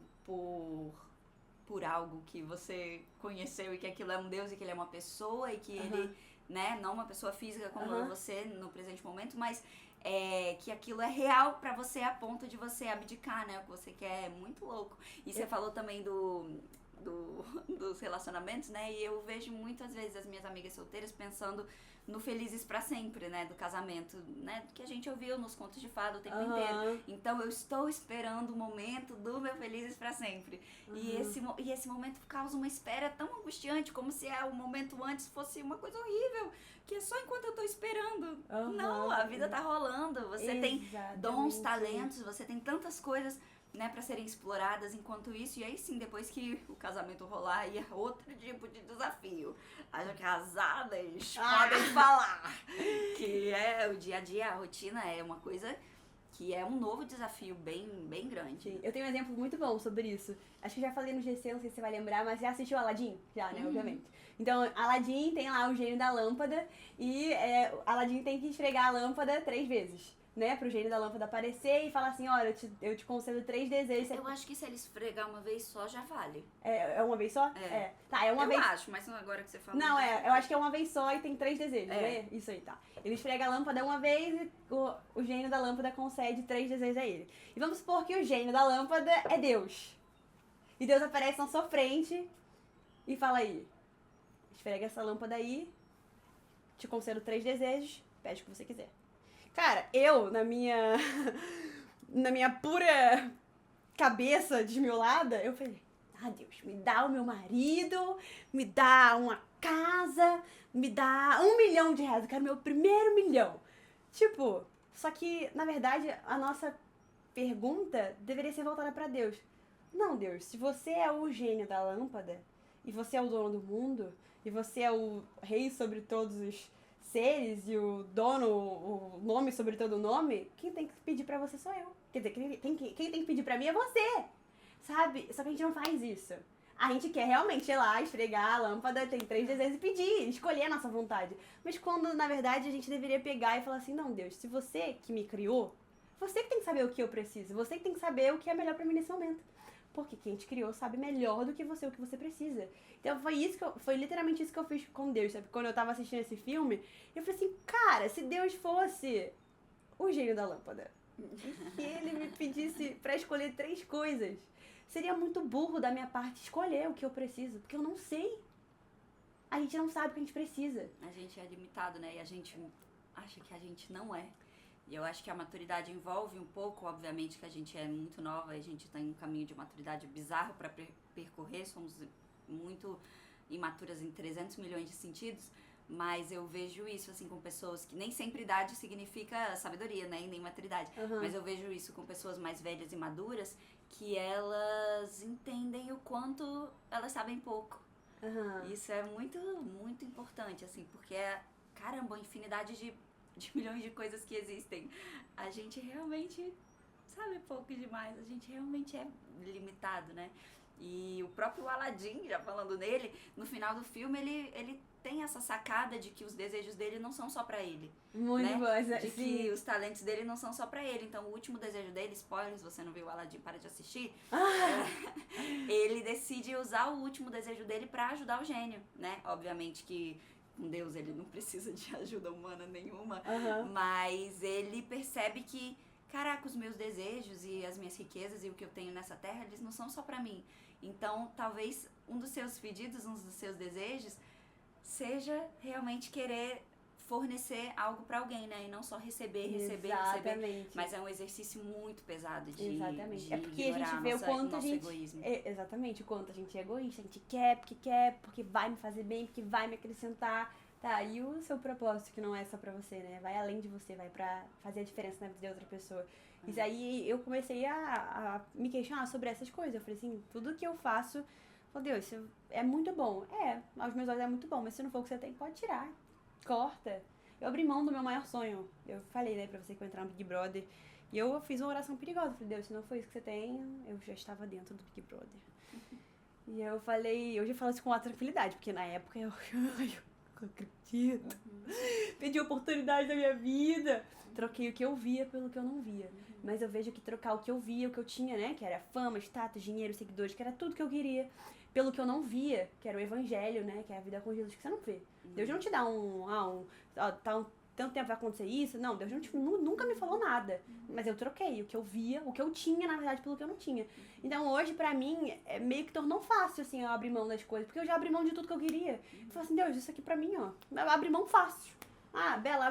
por algo que você conheceu e que aquilo é um Deus e que ele é uma pessoa e que ele, né, não uma pessoa física como é você no presente momento, mas que aquilo é real pra você a ponto de você abdicar, né, o que você quer, é muito louco. E você falou também dos relacionamentos, né, e eu vejo muitas vezes as minhas amigas solteiras pensando no Felizes pra Sempre, né, do casamento, né, que a gente ouviu nos contos de fada o tempo inteiro. Então eu estou esperando o momento do meu Felizes pra Sempre. E esse momento causa uma espera tão angustiante, como se o momento antes fosse uma coisa horrível, que é só enquanto eu tô esperando. Não, a vida tá rolando, você tem dons, talentos, você tem tantas coisas, né, pra serem exploradas enquanto isso, e aí sim, depois que o casamento rolar, aí é outro tipo de desafio. As casadas podem falar que o dia a dia, a rotina é uma coisa que é um novo desafio bem, bem grande. Sim, eu tenho um exemplo muito bom sobre isso. Acho que já falei no GC, não sei se você vai lembrar, mas já assistiu Aladdin? Já, né, obviamente. Então, Aladdin tem lá o gênio da lâmpada e Aladdin tem que esfregar a lâmpada 3 vezes. Né, pro gênio da lâmpada aparecer e falar assim, olha, eu te concedo 3 desejos. Eu acho que se ele esfregar uma vez só, já vale. É uma vez só? Tá, é uma vez. Eu acho, mas agora que você falou. Não, eu acho que é uma vez só e tem 3 desejos, né? Isso aí, tá. Ele esfrega a lâmpada uma vez e o gênio da lâmpada concede 3 desejos a ele. E vamos supor que o gênio da lâmpada é Deus. E Deus aparece na sua frente e fala aí, esfrega essa lâmpada aí, te concedo 3 desejos, pede o que você quiser. Cara, eu, na minha pura cabeça desmiolada, eu falei, Deus, me dá o meu marido, me dá uma casa, me dá R$1 milhão, eu quero meu primeiro milhão. Tipo, só que, na verdade, a nossa pergunta deveria ser voltada pra Deus. Não, Deus, se você é o gênio da lâmpada, e você é o dono do mundo, e você é o rei sobre todos os seres e o dono, o nome sobre todo o nome, quem tem que pedir pra você sou eu. Quer dizer, quem tem que pedir pra mim é você, sabe? Só que a gente não faz isso. A gente quer realmente ir lá, esfregar a lâmpada, tem 3 desejos e pedir, escolher a nossa vontade. Mas quando, na verdade, a gente deveria pegar e falar assim, não, Deus, se você que me criou você que tem que saber o que eu preciso, você que tem que saber o que é melhor pra mim nesse momento. Porque quem te criou sabe melhor do que você o que você precisa. Então foi literalmente isso que eu fiz com Deus, sabe? Quando eu tava assistindo esse filme, eu falei assim, cara, se Deus fosse o gênio da lâmpada, e ele me pedisse pra escolher 3 coisas, seria muito burro da minha parte escolher o que eu preciso, porque eu não sei. A gente não sabe o que a gente precisa. A gente é limitado, né? E a gente acha que a gente não é. E eu acho que a maturidade envolve um pouco, obviamente, que a gente é muito nova, a gente tem um caminho de maturidade bizarro para percorrer, somos muito imaturas em 300 milhões de sentidos, mas eu vejo isso, assim, com pessoas que nem sempre idade significa sabedoria, né, e nem maturidade, mas eu vejo isso com pessoas mais velhas e maduras, que elas entendem o quanto elas sabem pouco. Isso é muito, muito importante, assim, porque caramba, a infinidade de milhões de coisas que existem. A gente realmente sabe pouco demais, a gente realmente é limitado, né? E o próprio Aladdin, já falando nele, no final do filme ele tem essa sacada de que os desejos dele não são só pra ele. Muito né? bom, De que os talentos dele não são só pra ele. Então o último desejo dele, spoiler, se você não viu o Aladdin, para de assistir, ele decide usar o último desejo dele pra ajudar o gênio, né? Obviamente que com Deus ele não precisa de ajuda humana nenhuma, mas ele percebe que, caraca, os meus desejos e as minhas riquezas e o que eu tenho nessa terra, eles não são só pra mim. Então, talvez um dos seus pedidos, um dos seus desejos, seja realmente querer fornecer algo pra alguém, né? E não só receber. Mas é um exercício muito pesado de Exatamente. É porque a gente vê o quanto a gente... exatamente, o quanto a gente é egoísta. A gente quer, porque vai me fazer bem, porque vai me acrescentar. Tá, e o seu propósito, que não é só pra você, né? Vai além de você, vai pra fazer a diferença na vida de outra pessoa. E aí eu comecei a me questionar sobre essas coisas. Eu falei assim, tudo que eu faço, oh Deus, isso é muito bom. Aos meus olhos é muito bom, mas se não for o que você tem, pode tirar. Corta. Eu abri mão do meu maior sonho. Eu falei, né, pra você que eu entrar no Big Brother. E eu fiz uma oração perigosa. Eu falei, Deus, se não for isso que você tem, eu já estava dentro do Big Brother. E eu falei, hoje eu falo isso com uma tranquilidade, porque na época eu acredito. Perdi a oportunidade da minha vida. Troquei o que eu via pelo que eu não via. Mas eu vejo que trocar o que eu via, o que eu tinha, né, que era fama, status, dinheiro, seguidores, que era tudo que eu queria, pelo que eu não via, que era o evangelho, né, que é a vida com Jesus, que você não vê. Deus não te dá tanto tempo vai acontecer isso. Não, Deus nunca me falou nada. Mas eu troquei o que eu via, o que eu tinha, na verdade, pelo que eu não tinha. Então, hoje, pra mim, meio que tornou fácil, assim, eu abrir mão das coisas. Porque eu já abri mão de tudo que eu queria. Eu falei assim, Deus, isso aqui pra mim, ó, abre mão fácil. Ah, Bela,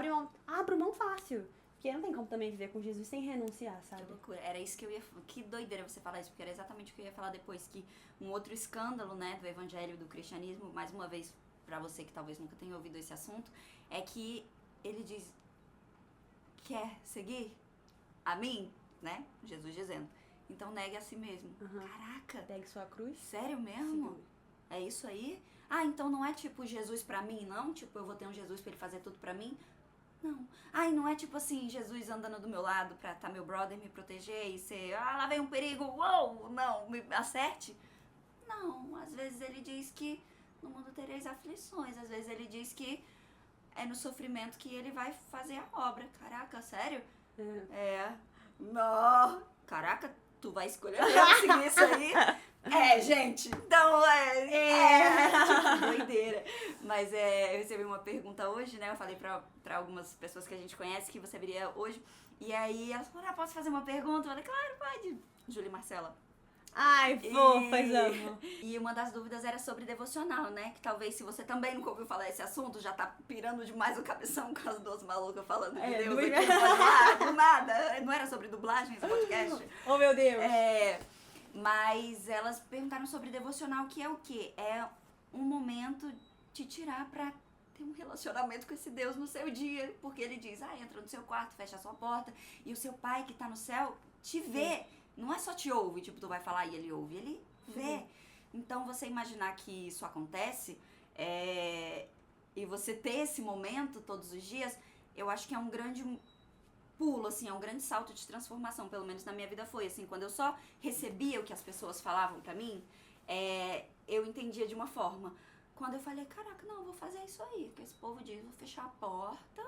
abro mão fácil. Porque não tem como também viver com Jesus sem renunciar, sabe? Que loucura. Era isso que eu ia... Que doideira você falar isso, porque era exatamente o que eu ia falar depois. Que um outro escândalo, né, do evangelho, do cristianismo, mais uma vez, pra você que talvez nunca tenha ouvido esse assunto, é que ele diz... Quer seguir a mim, né? Jesus dizendo. Então negue a si mesmo. Caraca. Pegue sua cruz. Sério mesmo? Sim. É isso aí? Ah, então não é tipo Jesus pra mim, não? Tipo, eu vou ter um Jesus pra ele fazer tudo pra mim? Não. Ai, não é tipo assim, Jesus andando do meu lado pra tá meu brother me proteger e ser, lá vem um perigo, uou, não, me acerte? Não, às vezes ele diz que no mundo tereis aflições, às vezes ele diz que é no sofrimento que ele vai fazer a obra. Caraca, sério? Não. Caraca, tu vai escolher seguir isso aí? Gente, então tipo, doideira. Mas eu recebi uma pergunta hoje, né? Eu falei pra algumas pessoas que a gente conhece que você viria hoje. E aí elas falaram, posso fazer uma pergunta? Eu falei, claro, pode. Júlia e Marcela. Ai, fofas, amo. E uma das dúvidas era sobre devocional, né? Que talvez se você também nunca ouviu falar esse assunto, já tá pirando demais o cabeção com as duas malucas falando de Deus aqui do nada. Não era sobre dublagem esse podcast? Oh, meu Deus. Mas elas perguntaram sobre devocional, que é o quê? É um momento de tirar pra ter um relacionamento com esse Deus no seu dia. Porque ele diz, entra no seu quarto, fecha a sua porta, e o seu pai que tá no céu te vê. Não é só te ouve, tipo, tu vai falar e ele ouve, ele vê. Então, você imaginar que isso acontece, e você ter esse momento todos os dias, eu acho que é um grande pulo, assim, é um grande salto de transformação, pelo menos na minha vida foi, assim, quando eu só recebia o que as pessoas falavam pra mim, eu entendia de uma forma. Quando eu falei, caraca, não, eu vou fazer isso aí, que esse povo diz, vou fechar a porta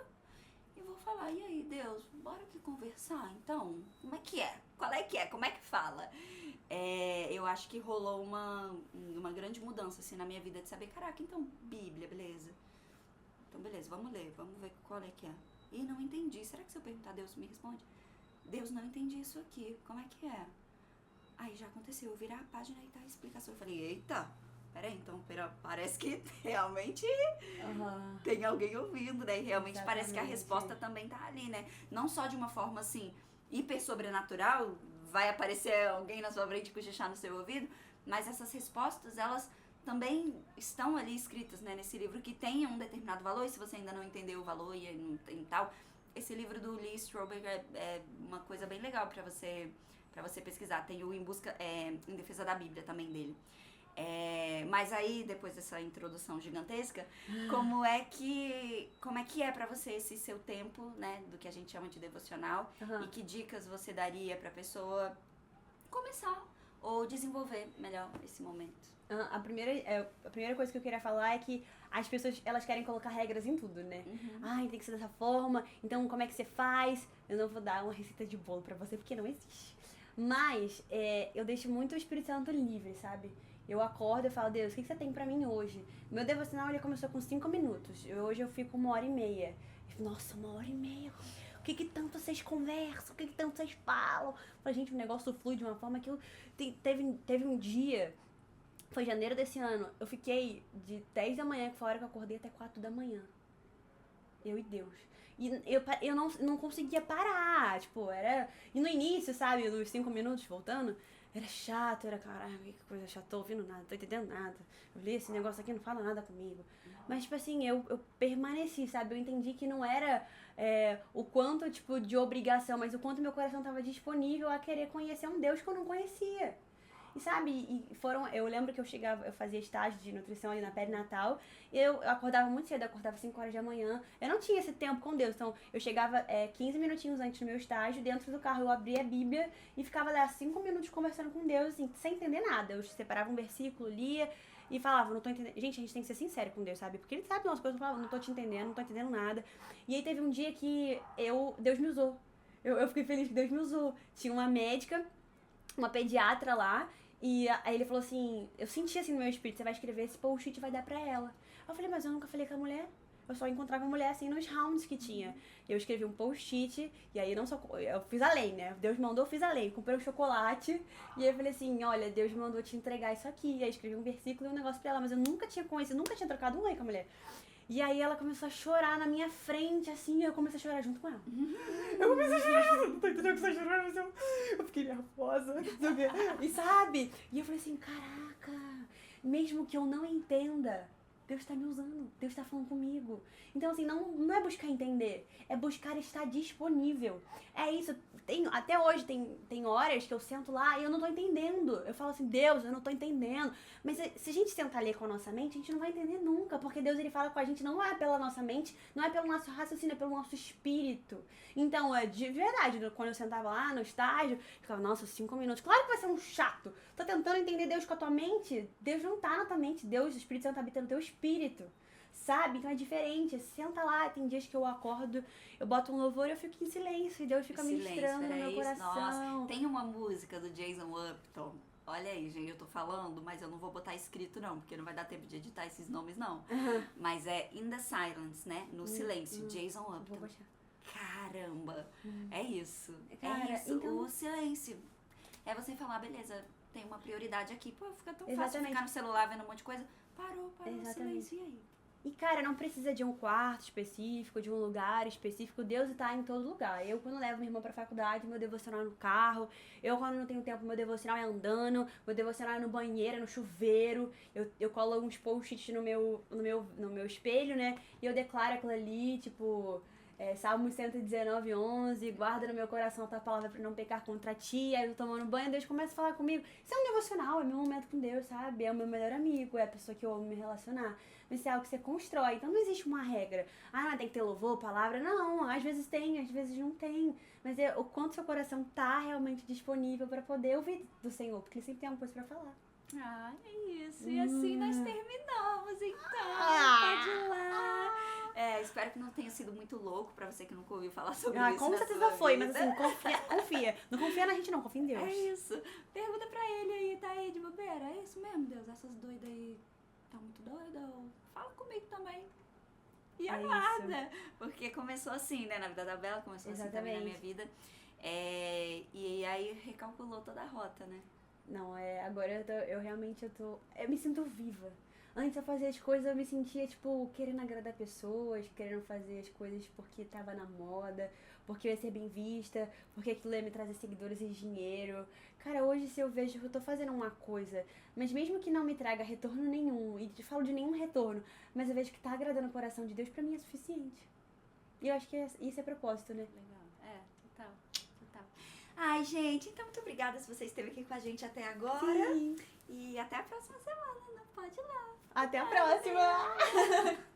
e vou falar, e aí, Deus, bora aqui conversar, então? Como é que é? Qual é que é? Como é que fala? Eu acho que rolou uma grande mudança, assim, na minha vida, de saber, caraca, então, Bíblia, beleza. Então, beleza, vamos ler, vamos ver qual é que é. E não entendi. Será que se eu perguntar, Deus me responde? Deus, não entendi isso aqui, como é que é? Aí já aconteceu, eu virar a página e tá a explicação. Eu falei, eita, peraí, então parece que realmente tem alguém ouvindo, né? E realmente parece que a resposta também tá ali, né? Não só de uma forma, assim, hiper sobrenatural, vai aparecer alguém na sua frente cochichar no seu ouvido, mas essas respostas, elas também estão ali escritas, né, nesse livro, que tem um determinado valor, e se você ainda não entendeu o valor e não tem tal, esse livro do Lee Strobel é uma coisa bem legal pra você pesquisar. Tem o Em Defesa da Bíblia também dele. Mas aí, depois dessa introdução gigantesca, como é que é pra você esse seu tempo, né, do que a gente chama de devocional, e que dicas você daria pra pessoa começar ou desenvolver melhor esse momento? A primeira coisa que eu queria falar é que as pessoas, elas querem colocar regras em tudo, né? Ai, tem que ser dessa forma, então como é que você faz? Eu não vou dar uma receita de bolo pra você, porque não existe. Mas eu deixo muito o Espírito Santo livre, sabe? Eu acordo e falo, Deus, o que você tem pra mim hoje? Meu devocional, ele começou com 5 minutos. Hoje eu fico 1h30. Nossa, 1h30. O que tanto vocês conversam? O que tanto vocês falam? Eu falei, gente, o negócio flui de uma forma que teve um dia, foi janeiro desse ano, eu fiquei de 10 da manhã, que foi a hora que eu acordei, até 4 da manhã. Eu e Deus. E eu não conseguia parar, tipo, era... E no início, sabe, nos 5 minutos, voltando, era chato, caralho, que coisa chata, tô ouvindo nada, tô entendendo nada. Eu li esse negócio aqui, não fala nada comigo. Mas, tipo assim, eu permaneci, sabe, eu entendi que não era o quanto, tipo, de obrigação, mas o quanto meu coração tava disponível a querer conhecer um Deus que eu não conhecia. E sabe, eu lembro que eu fazia estágio de nutrição ali na perinatal, e eu acordava muito cedo, eu acordava 5 horas da manhã, eu não tinha esse tempo com Deus, então eu chegava 15 minutinhos antes do meu estágio, dentro do carro eu abria a Bíblia e ficava lá 5 minutos conversando com Deus, assim, sem entender nada. Eu separava um versículo, lia e falava, não tô entendendo. Gente, a gente tem que ser sincero com Deus, sabe? Porque Ele sabe umas coisas, eu falava, não tô te entendendo, não tô entendendo nada. E aí teve um dia que Deus me usou. Eu fiquei feliz que Deus me usou. Tinha uma médica, uma pediatra lá, e aí ele falou assim, eu senti assim no meu espírito, você vai escrever esse post-it e vai dar pra ela. Eu falei, mas eu nunca falei com a mulher. Eu só encontrava a mulher assim nos rounds que tinha. Eu escrevi um post-it, e aí eu fiz a lei, né? Deus mandou, eu fiz a lei. Comprei um chocolate, e aí eu falei assim, olha, Deus mandou te entregar isso aqui. E aí escrevi um versículo e um negócio pra ela, mas eu nunca tinha conhecido, nunca tinha trocado um oi com a mulher. E aí ela começou a chorar na minha frente, assim, e eu comecei a chorar junto com ela. Eu comecei a chorar junto, não tô entendendo que você tá chorando, mas eu fiquei nervosa, não sei o quê. E sabe? E eu falei assim, caraca, mesmo que eu não entenda, Deus tá me usando, Deus tá falando comigo. Então, assim, não é buscar entender, é buscar estar disponível. É isso, até hoje tem horas que eu sento lá e eu não tô entendendo. Eu falo assim, Deus, eu não tô entendendo. Mas se a gente sentar ler com a nossa mente, a gente não vai entender nunca, porque Deus, ele fala com a gente não é pela nossa mente, não é pelo nosso raciocínio, é pelo nosso espírito. Então, de verdade, quando eu sentava lá no estágio, eu ficava, nossa, 5 minutos, claro que vai ser um chato. Tô tentando entender Deus com a tua mente, Deus não tá na tua mente, Deus, o Espírito Santo tá habitando no teu espírito. Sabe? Então é diferente. Senta lá, tem dias que eu acordo, eu boto um louvor e eu fico em silêncio. E Deus fica ministrando no meu coração. Nossa, tem uma música do Jason Upton. Olha aí, gente, eu tô falando, mas eu não vou botar escrito não, porque não vai dar tempo de editar esses nomes não. Mas é In the Silence, né? No silêncio, Jason Upton. Caramba, é isso. É isso, então... o silêncio. É você falar, beleza, tem uma prioridade aqui. Pô, fica tão fácil ficar no celular vendo um monte de coisa. Parou, silêncio, e aí? E, cara, não precisa de um quarto específico, de um lugar específico. Deus está em todo lugar. Eu, quando levo minha irmã pra faculdade, meu devocional é no carro. Eu, quando não tenho tempo, meu devocional é andando. Meu devocional é no banheiro, é no chuveiro. Eu colo uns post-its no meu espelho, né? E eu declaro aquilo ali, tipo... Salmo 119:11, guarda no meu coração a tua palavra pra não pecar contra ti. Aí eu tomando banho, Deus começa a falar comigo. Isso é um devocional, é meu momento com Deus, sabe? É o meu melhor amigo, é a pessoa que eu amo me relacionar. Mas isso é algo que você constrói, então não existe uma regra. Ah, tem que ter louvor, palavra. Não, às vezes tem, às vezes não tem. Mas é o quanto seu coração tá realmente disponível pra poder ouvir do Senhor, porque Ele sempre tem alguma coisa pra falar. Ah, é isso. E assim nós terminamos, então. Pode ir lá. Espero que não tenha sido muito louco pra você que nunca ouviu falar sobre Ah, isso com na certeza sua foi, vida. mas assim, confia. Não confia na gente não, confia em Deus. É isso. Pergunta pra ele aí, tá aí de bobeira. É isso mesmo, Deus? Essas doidas aí tá muito doida? Ou fala comigo também. E É aguarda. Porque começou assim, né? Na vida da Bela, começou assim também na minha Exatamente. vida. E aí recalculou toda a rota, né? Não, agora eu me sinto viva. Antes eu fazia as coisas, eu me sentia, tipo, querendo agradar pessoas, querendo fazer as coisas porque tava na moda, porque eu ia ser bem vista, porque aquilo ia me trazer seguidores e dinheiro. Cara, hoje se eu vejo que eu tô fazendo uma coisa, mas mesmo que não me traga retorno nenhum, e te falo de nenhum retorno, mas eu vejo que tá agradando o coração de Deus, pra mim é suficiente. E eu acho que isso é propósito, né? Legal. Total. Total. Ai, gente, então muito obrigada se você esteve aqui com a gente até agora. Sim. E até a próxima semana. Não pode ir lá. Até a próxima!